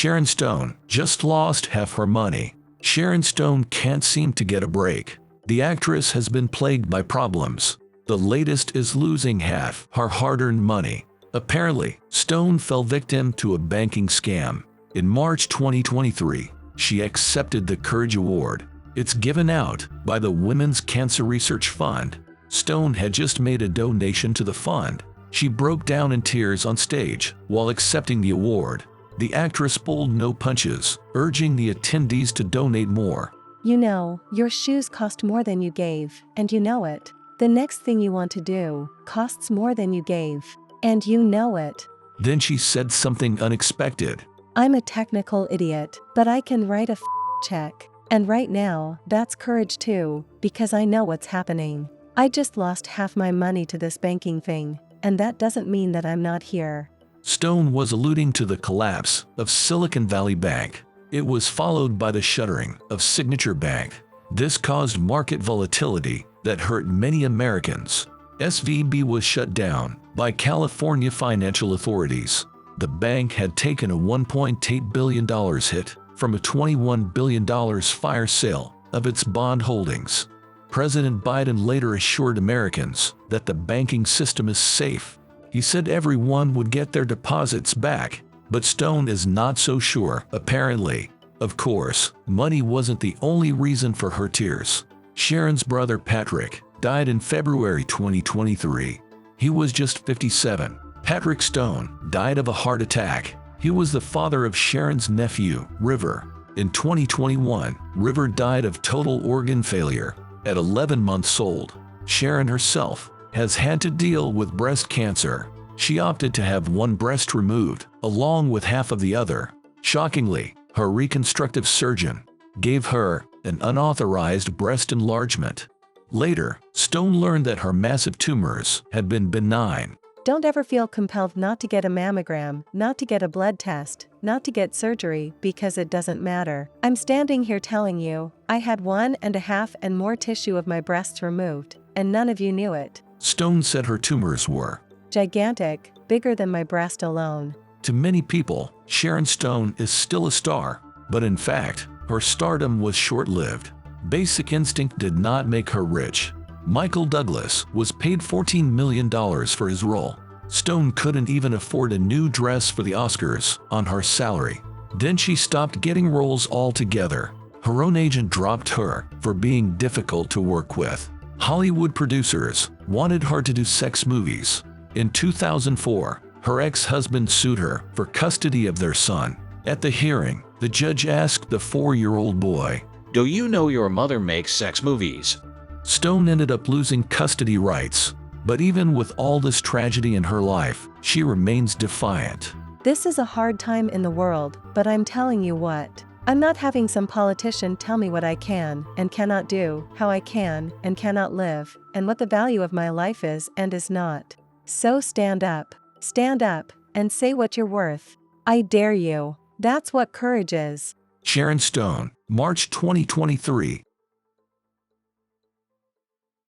Sharon Stone just lost half her money. Sharon Stone can't seem to get a break. The actress has been plagued by problems. The latest is losing half her hard-earned money. Apparently, Stone fell victim to a banking scam. In March 2023, she accepted the Courage Award. It's given out by the Women's Cancer Research Fund. Stone had just made a donation to the fund. She broke down in tears on stage while accepting the award. The actress pulled no punches, urging the attendees to donate more. You know, your shoes cost more than you gave, and you know it. The next thing you want to do costs more than you gave, and you know it. Then she said something unexpected. I'm a technical idiot, but I can write a check. And right now, that's courage too, because I know what's happening. I just lost half my money to this banking thing, and that doesn't mean that I'm not here. Stone was alluding to the collapse of Silicon Valley Bank. It was followed by the shuttering of Signature Bank. This caused market volatility that hurt many Americans. SVB was shut down by California financial authorities. The bank had taken a $1.8 billion hit from a $21 billion fire sale of its bond holdings. President Biden later assured Americans that the banking system is safe. He said everyone would get their deposits back, but Stone is not so sure, apparently. Of course, money wasn't the only reason for her tears. Sharon's brother Patrick died in February 2023. He was just 57. Patrick Stone died of a heart attack. He was the father of Sharon's nephew, River. In 2021, River died of total organ failure at 11 months old. Sharon herself has had to deal with breast cancer. She opted to have one breast removed, along with half of the other. Shockingly, her reconstructive surgeon gave her an unauthorized breast enlargement. Later, Stone learned that her massive tumors had been benign. Don't ever feel compelled not to get a mammogram, not to get a blood test, not to get surgery, because it doesn't matter. I'm standing here telling you, I had 1.5 and more tissue of my breasts removed, and none of you knew it. Stone said her tumors were gigantic, bigger than my breast alone. To many people, Sharon Stone is still a star, but in fact, her stardom was short-lived. Basic Instinct did not make her rich. Michael Douglas was paid $14 million for his role. Stone couldn't even afford a new dress for the Oscars on her salary. Then she stopped getting roles altogether. Her own agent dropped her for being difficult to work with. Hollywood producers wanted her to do sex movies. In 2004, her ex-husband sued her for custody of their son. At the hearing, the judge asked the 4-year-old boy, "Do you know your mother makes sex movies?" Stone ended up losing custody rights. But even with all this tragedy in her life, she remains defiant. This is a hard time in the world, but I'm telling you what. I'm not having some politician tell me what I can and cannot do, how I can and cannot live, and what the value of my life is and is not. So stand up, and say what you're worth. I dare you. That's what courage is. Sharon Stone, March 2023.